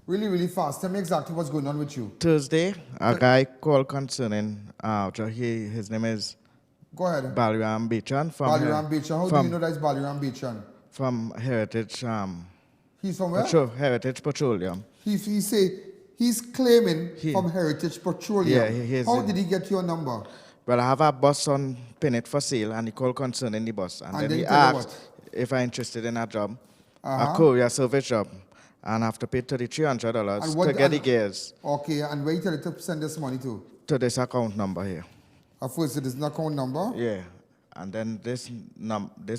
Really, really fast. Tell me exactly what's going on with you. Thursday, a guy called concerning, his name is Baliram Bechan. Baliram Bechan. How do you know that it's Baliram Bechan? From Heritage. He's from where? Heritage Petroleum. He's claiming from Heritage Petroleum. Yeah, how did he get your number? Well, I have a bus on Pinnet for sale, and he called concerning the bus. And then he asked if I'm interested in a job, a courier service job. And I have to pay $3,300 to get the gears. Okay, and where you tell you to send this money to? To this account number here. First, it is an account number? Yeah. And then this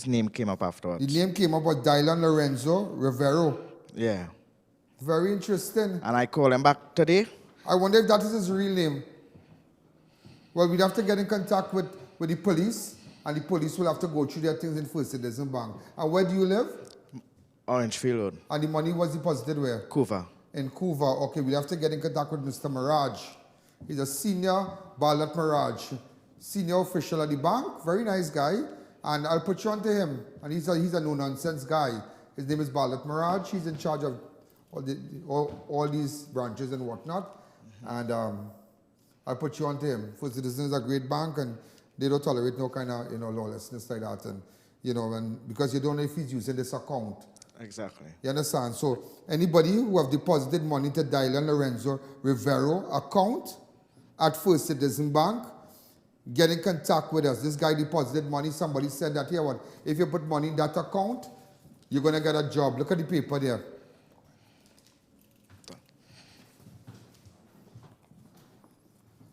name came up afterwards. The name came up with Dylan Lorenzo Rivero. Yeah. Very interesting. And I called him back today. I wonder if that is his real name. Well, we'd have to get in contact with the police, and the police will have to go through their things in First Citizen Bank. And where do you live? Orangefield Road. And the money was deposited where? Couva. In Couva. Okay, we'll have to get in contact with Mr. Mirage. He's a senior, Balat Mirage, senior official at the bank. Very nice guy. And I'll put you on to him. And he's a no-nonsense guy. His name is Balat Mirage. He's in charge of all these branches and whatnot. And I'll put you on to him. First Citizen is a great bank, and they don't tolerate no kind of, lawlessness like that. And, because you don't know if he's using this account. Exactly. You understand? So anybody who have deposited money to Dylan Lorenzo Rivero account at First Citizen Bank, get in contact with us. This guy deposited money. Somebody said that, here, what? If you put money in that account, you're going to get a job. Look at the paper there.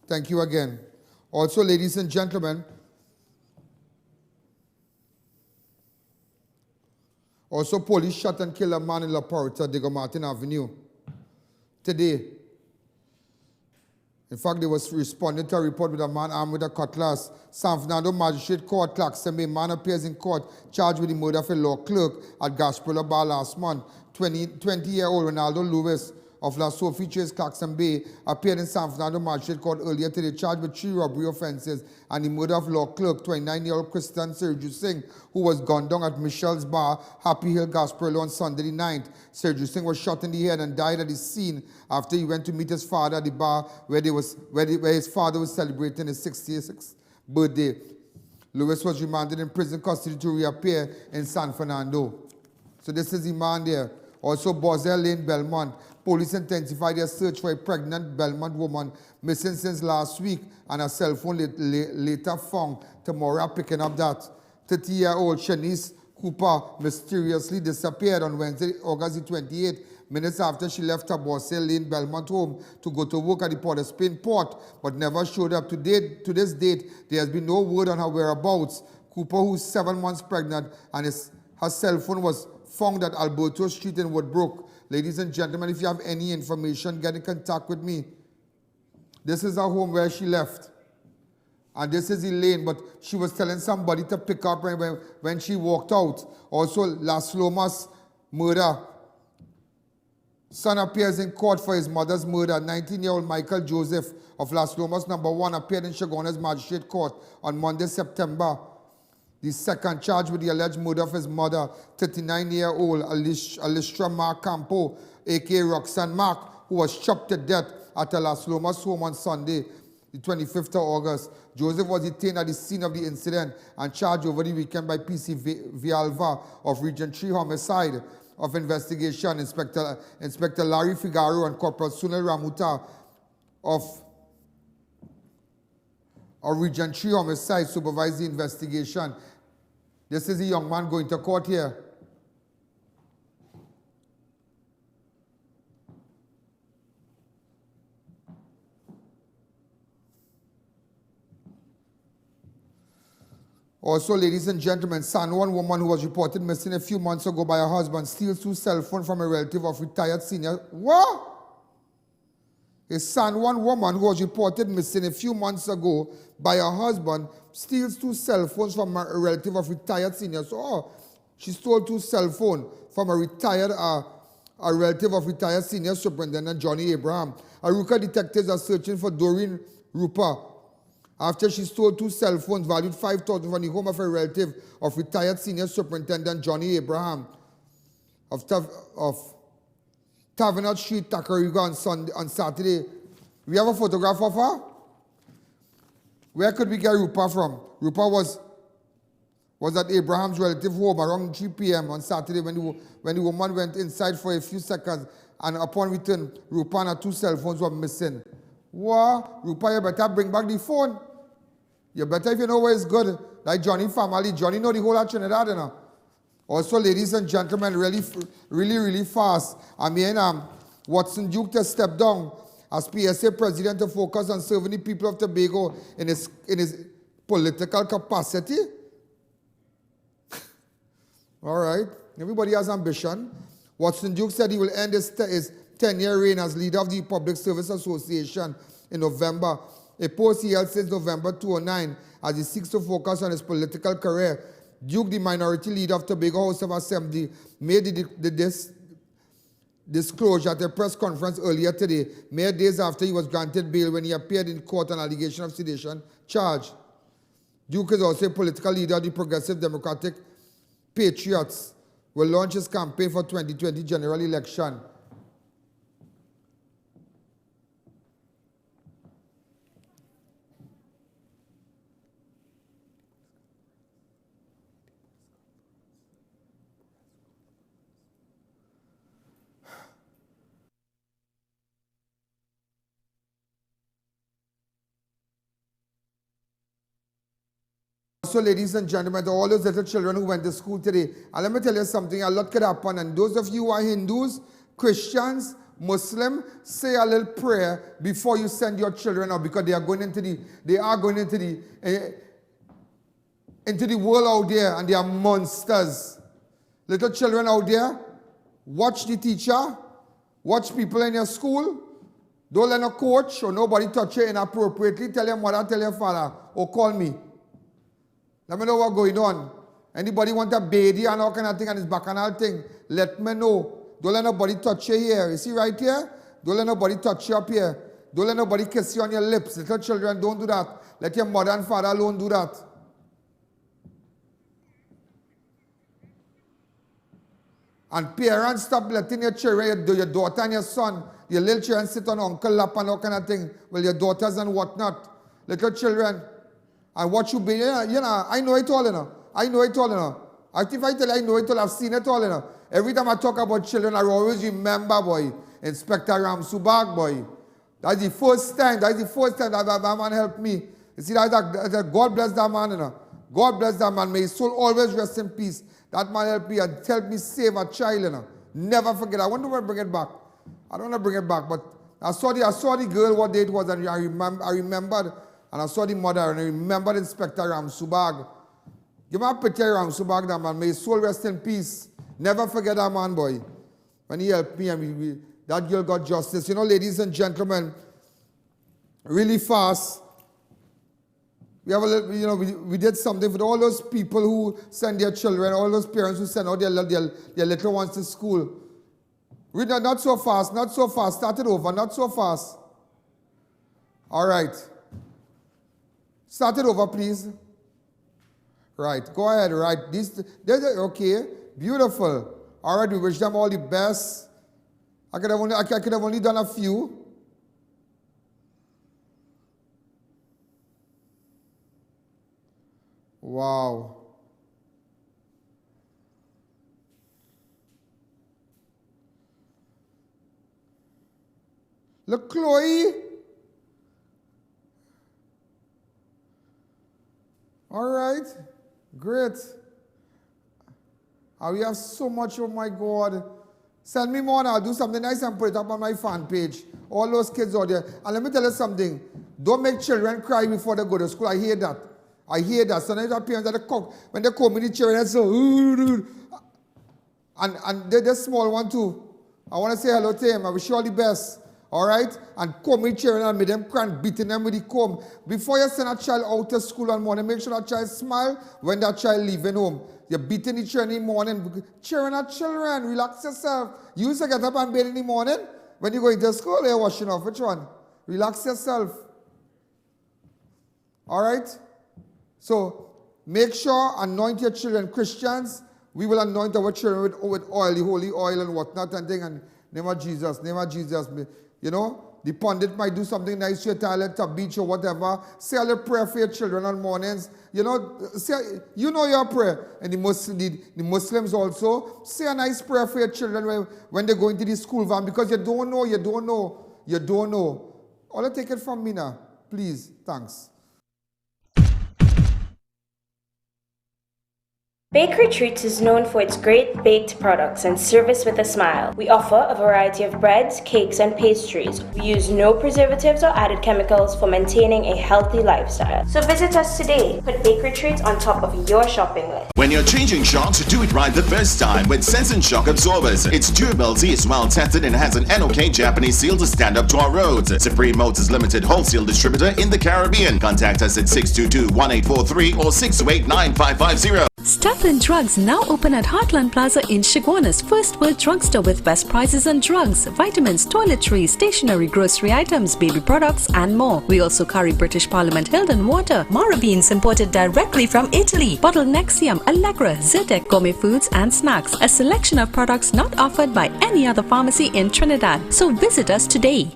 Thank you again. Also, ladies and gentlemen, also police shot and killed a man in La Porta, Diego Martin Avenue today. In fact, they was responding to a report with a man armed with a cutlass. San Fernando Magistrate Court, Claxton Bay, man appears in court charged with the murder of a law clerk at Gasparilla Bar last month. 20-year-old Ronaldo Lewis of La Sophie Chase, Claxton Bay, appeared in San Fernando Magistrate Court earlier today, charged with 3 robbery offenses and the murder of law clerk 29-year-old Christian Sergio Singh, who was gunned down at Michelle's Bar, Happy Hill, Gasparilla on Sunday the 9th. Sergio Singh was shot in the head and died at the scene after he went to meet his father at the bar where his father was celebrating his 66th birthday. Lewis was remanded in prison custody to reappear in San Fernando. So this is the man there. Also, Bozel Lane, Belmont. Police intensified their search for a pregnant Belmont woman missing since last week, and a cell phone later found tomorrow, picking up that 30-year-old Shanice Cooper mysteriously disappeared on Wednesday, August 28, minutes after she left her Borsell Lane, Belmont home to go to work at the Port of Spain port, but never showed up. To this date, there has been no word on her whereabouts. Cooper, who's 7 months pregnant, and her cell phone was found at Alberto Street in Woodbrook. Ladies and gentlemen, if you have any information, get in contact with me. This is her home where she left. And this is Elaine, but she was telling somebody to pick up when she walked out. Also, Las Lomas murder. Son appears in court for his mother's murder. 19-year-old Michael Joseph of Las Lomas No. 1 appeared in Chagona's Magistrate Court on Monday, September the 2nd, charged with the alleged murder of his mother, 39-year-old Alistra Mark Campo, a.k.a. Roxanne Mark, who was chopped to death at a Las Lomas home on Sunday, the 25th of August. Joseph was detained at the scene of the incident and charged over the weekend by PC Vialva of Region 3 Homicide of Investigation. Inspector Larry Figaro and Corporal Sunil Ramuta of Region 3 Homicide supervised the investigation. This is a young man going to court here. Also, ladies and gentlemen, San Juan woman who was reported missing a few months ago by her husband steals 2 cell phones from a relative of retired senior. What? A San Juan woman who was reported missing a few months ago by her husband steals 2 cell phones from a relative of retired senior. So, she stole 2 cell phones from a relative of retired senior superintendent Johnny Abraham. Aruka detectives are searching for Doreen Rupa after she stole 2 cell phones valued $5,000 from the home of a relative of retired senior superintendent Johnny Abraham of Tavernet Street, Takariga on Saturday. We have a photograph of her. Where could we get Rupa from? Rupa was at Abraham's relative home around 3 p.m. on Saturday when the woman went inside for a few seconds, and upon return, Rupa and her 2 cell phones were missing. What? Rupa, you better bring back the phone. You better, if you know where it's good. Like Johnny family. Johnny know the whole of Trinidad, you know. Also, ladies and gentlemen, really fast. I mean, Watson Duke to step down as PSA president to focus on serving the people of Tobago in his political capacity. All right. Everybody has ambition. Watson Duke said he will end his 10-year reign as leader of the Public Service Association in November, a post he held since November 2009 as he seeks to focus on his political career. Duke, the minority leader of Tobago House of Assembly, made this disclosure at a press conference earlier today, mere days after he was granted bail when he appeared in court on allegation of sedition charge. Duke is also a political leader of the Progressive Democratic Patriots, will launch his campaign for 2020 general election. So, ladies and gentlemen, to all those little children who went to school today, and let me tell you something, a lot could happen. And those of you who are Hindus, Christians, Muslim, say a little prayer before you send your children out, because they are going into the world out there, and they are monsters. Little children out there, watch the teacher, watch people in your school. Don't let no coach or nobody touch you inappropriately. Tell your mother, tell your father, or call me. Let me know what's going on. Anybody want a baby and all kind of thing and it's bacchanal thing, let me know. Don't let nobody touch you here. You see right here? Don't let nobody touch you up here. Don't let nobody kiss you on your lips. Little children, don't do that. Let your mother and father alone do that. And parents, stop letting your children, your daughter and your son, your little children sit on uncle lap and all kind of thing. Well, your daughters and whatnot. Little children. And what you be, I know it all, I know it all, If I tell you I know it all, I've seen it all, Every time I talk about children, I always remember, boy, Inspector Ramsundar, boy. That's the first time that man helped me. You see, God bless that man, God bless that man. May his soul always rest in peace. That man helped me and helped me save a child, Never forget. I wonder when I bring it back. I don't want to bring it back, but I saw the girl, what day it was, and I remembered. And I saw the mother, and I remembered Inspector Ramsundar. Give me a picture of Ramsundar, that man. May his soul rest in peace. Never forget that man, boy. When he helped me, and that girl got justice. You know, ladies and gentlemen, really fast, we have a little, we did something for all those people who send their children, all those parents who send out their little ones to school. Not so fast, not so fast. Start it over, not so fast. All right. Start it over, please. Right, go ahead, right. Okay, beautiful. All right, we wish them all the best. I could have only done a few. Wow. Look, Chloe. All right, great. We have so much, oh my God. Send me more and I'll do something nice and put it up on my fan page. All those kids out there. And let me tell you something. Don't make children cry before they go to school. I hear that. I hear that. Sometimes our parents, when they come in the children, they say, and they're small one too. I want to say hello to him. I wish you all the best. All right? And comb with children and make them cry and beating them with the comb. Before you send a child out to school in the morning, make sure that child smile when that child leaving home. You're beating the children in the morning. Children are children. Relax yourself. You used to get up and bathe in the morning. When you go into school, you're washing off. Which one? Relax yourself. All right? So, make sure, anoint your children. Christians, we will anoint our children with oil, the holy oil and whatnot and thing. And name of Jesus, name of Jesus. You know, the pundit might do something nice to your toilet, to beach or whatever. Say a little prayer for your children on mornings. You know, your prayer. And the Muslims also, say a nice prayer for your children when they go into the school van, because you don't know. All take it from me now. Please, thanks. Bakery Treats is known for its great baked products and service with a smile. We offer a variety of breads, cakes, and pastries. We use no preservatives or added chemicals for maintaining a healthy lifestyle. So visit us today. Put Bakery Treats on top of your shopping list. When you're changing shocks, do it right the first time with Sensen shock absorbers. Its durability is well tested and has an NOK Japanese seal to stand up to our roads. Supreme Motors Limited wholesale distributor in the Caribbean. Contact us at 622-1843 or 628-9550. Stefan Drugs now open at Heartland Plaza in Chaguanas, first world drugstore with best prices on drugs, vitamins, toiletries, stationery, grocery items, baby products and more. We also carry British Parliament Hilden water, Mara beans imported directly from Italy, bottled Nexium, Allegra, Zyrtec, gourmet foods and snacks. A selection of products not offered by any other pharmacy in Trinidad. So visit us today.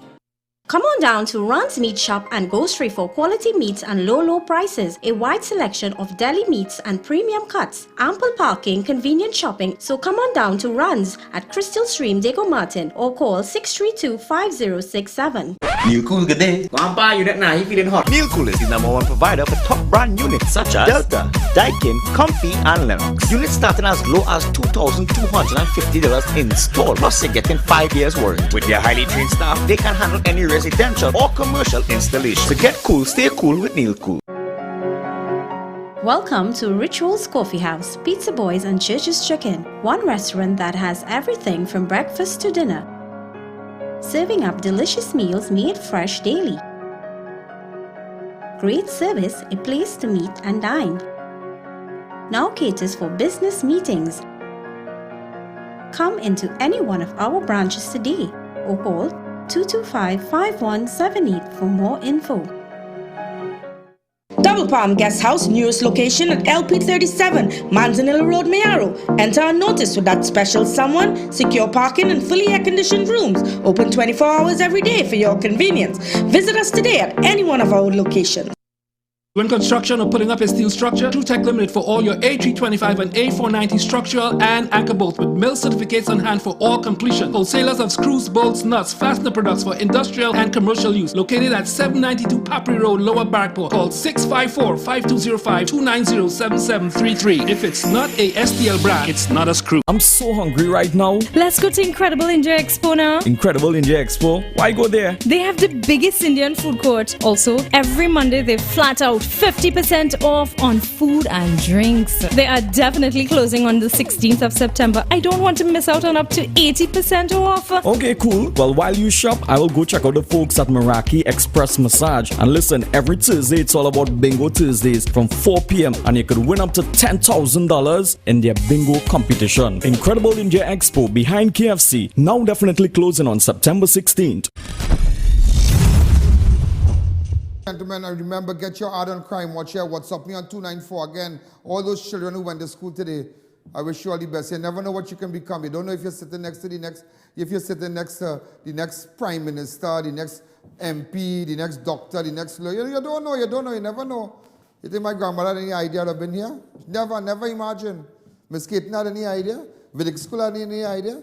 Come on down to Ran's Meat Shop and go straight for quality meats and low prices. A wide selection of deli meats and premium cuts. Ample parking, convenient shopping. So come on down to Ran's at Crystal Stream, Diego Martin, or call 632-5067. Neil Cool, good day. Grandpa, you don't know, he feeling hot. Neil Cool is the #1 provider for top brand units such as Delta, Daikin, Comfy, and Lennox. Units starting as low as $2,250 installed, plus you're getting 5 years warranty. With their highly trained staff, they can handle any residential or commercial installation. So get cool, stay cool with Neil Cool. Welcome to Rituals Coffee House, Pizza Boys and Church's Chicken, one restaurant that has everything from breakfast to dinner, serving up delicious meals made fresh daily. Great service, a place to meet and dine. Now caters for business meetings. Come into any one of our branches today or call 225-5178 for more info. Double Palm Guest House, newest location at LP 37, Manzanillo Road, Mayaro. Enter unnoticed with that special someone, secure parking and fully air-conditioned rooms. Open 24 hours every day for your convenience. Visit us today at any one of our locations. When construction or putting up a steel structure, TruTech Limited for all your A325 and A490 structural and anchor bolts with mill certificates on hand for all completion. Wholesalers of screws, bolts, nuts, fastener products for industrial and commercial use. Located at 792 Papri Road, Lower Barkport. Call 654-5205-290-7733. If it's not a STL brand, it's not a screw. I'm so hungry right now. Let's go to Incredible India Expo now. Incredible India Expo? Why go there? They have the biggest Indian food court. Also, every Monday they flat out 50% off on food and drinks. They are definitely closing on the 16th of September. I don't want to miss out on up to 80% off. Okay, cool. Well, while you shop, I will go check out the folks at Meraki Express Massage. And listen, every Thursday it's all about Bingo Thursdays from 4 p.m. and you could win up to $10,000 in their bingo competition. Incredible India Expo behind KFC, now definitely closing on September 16th. Gentlemen, and remember, get your eye on crime. Watch here. WhatsApp me on 294. Again, all those children who went to school today, I wish you all the best. You never know what you can become. You don't know if you're sitting next to the next prime minister, the next MP, the next doctor, the next lawyer. You don't know, you never know. You think my grandmother had any idea I'd have been here? Never imagine. Miss Kate had any idea? Village school had any idea?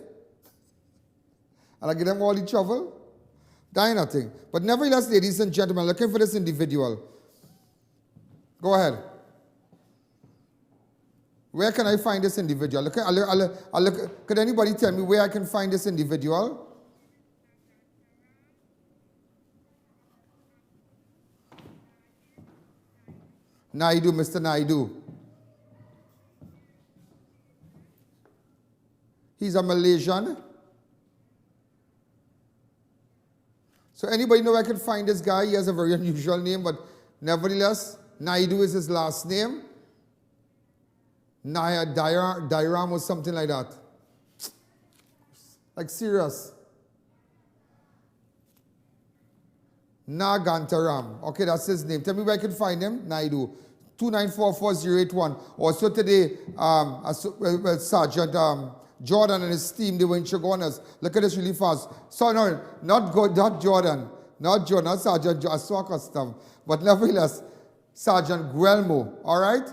And I give them all the trouble? Die nothing. But nevertheless, ladies and gentlemen, looking for this individual. Go ahead. Where can I find this individual? Could anybody tell me where I can find this individual? Naidu, Mr. Naidu. He's a Malaysian. So anybody know where I can find this guy? He has a very unusual name, but nevertheless, Naidu is his last name. Dairam or something like that. Like serious. Nagantaram. Okay, that's his name. Tell me where I can find him. Naidu. 2944081. Also today, Sergeant Jordan and his team, they were in Chagonas. Look at this really fast. So no, not Jordan. Not Sergeant Jordan, I saw custom. But nevertheless, Sergeant Guelmo, all right?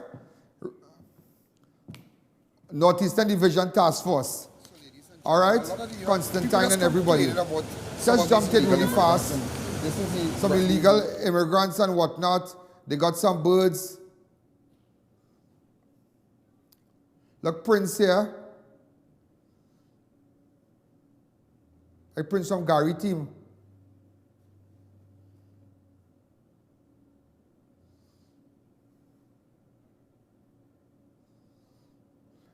Northeastern Division Task Force. All right? Constantine and everybody. Just jumped in really fast. Some illegal immigrants and whatnot. They got some birds. Look, Prince here. I Prince from Gary team.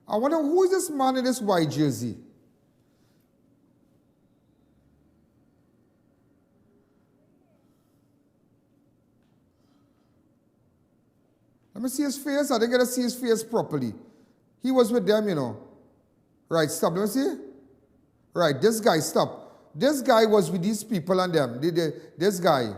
I wonder who is this man in this white jersey? Let me see his face. I didn't get to see his face properly. He was with them, you know. Right, stop. Let me see. Right, this guy, stop. This guy was with these people and them. This guy.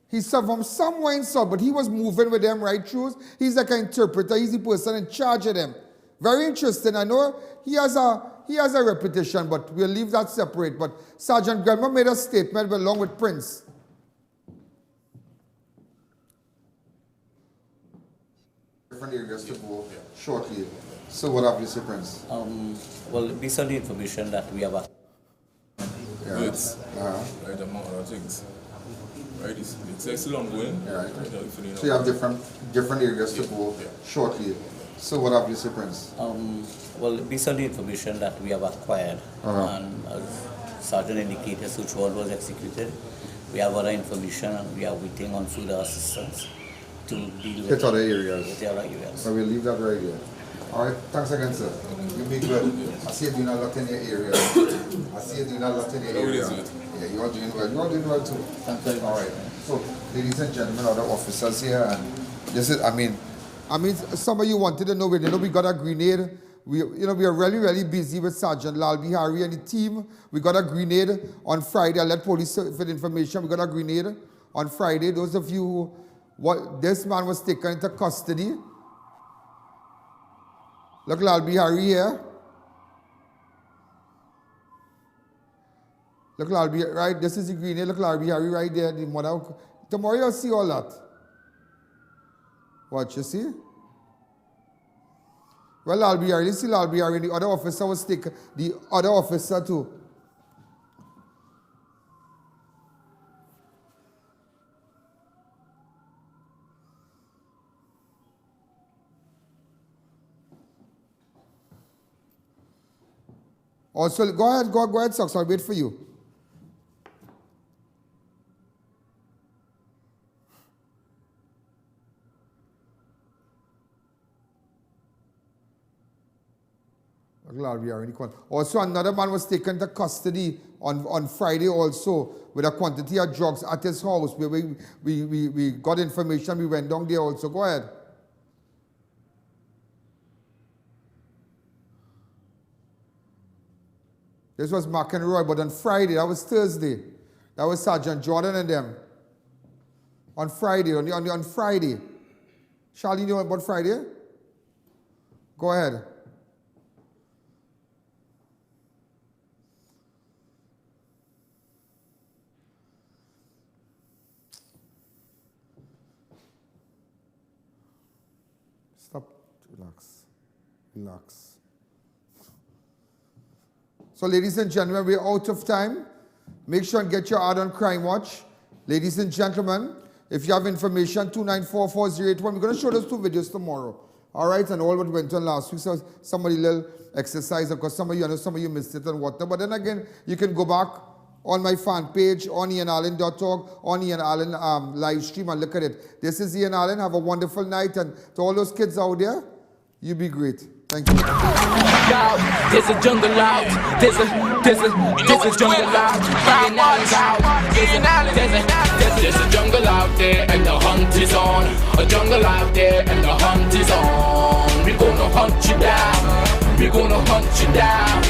He's from somewhere in South, but he was moving with them right through. He's like an interpreter. He's the person in charge of them. Very interesting. I know he has a reputation, but we'll leave that separate. But Sergeant Grandma made a statement along with Prince. Different areas to go shortly. So what have you said, Prince? Well, based on the information that we have, birds, right, among other things. Right, it's still ongoing. Right. So you have different areas to go shortly. So what have you said, Prince? Well, based on the information that we have acquired, and as Sergeant indicated, such warrant was executed, we have other information and we are waiting on further assistance to deal with other areas. With the other areas. So we'll leave that right here. All right, thanks again, sir. You be good. I see you doing a lot in your area. Yeah, you're doing well. You're doing well too. All right. So, ladies and gentlemen, other officers here, and this is, I mean, some of you wanted to know, we got a grenade. We are really, really busy with Sergeant Lal Bihari and the team. We got a grenade on Friday. I let police for the information. We got a grenade on Friday. Those of you who, this man was taken into custody. Look, Lal Bihari here. Look, Lal Bihari, right? This is the grenade. Look, Lal Bihari right there. The mother. Tomorrow you'll see all that. What you see? Well, Lal Bihari, you see Lal Bihari, the other officer was taken. The other officer too. Also, go ahead, Socks. I'll wait for you. Also, another man was taken to custody on Friday also with a quantity of drugs at his house. We got information. We went down there also. Go ahead. This was McEnroy, but on Friday, that was Thursday. That was Sergeant Jordan and them. On Friday, on Friday. Charlie, you know about Friday? Go ahead. Stop. Relax. So, ladies and gentlemen, we're out of time. Make sure and get your ad on Crime Watch. Ladies and gentlemen, if you have information, 294-4081. We're going to show those 2 videos tomorrow. All right, and all what went on last week. So somebody little exercise, because some of you missed it and whatnot. But then again, you can go back on my fan page, on IANallen.org, on Ian Allen live stream and look at it. This is Ian Allen. Have a wonderful night. And to all those kids out there, you be great. Thank you. There's a jungle out. There's a jungle out. There's a jungle out there and the hunt is on. A jungle out there and the hunt is on. We're gonna hunt you down. We're gonna hunt you down.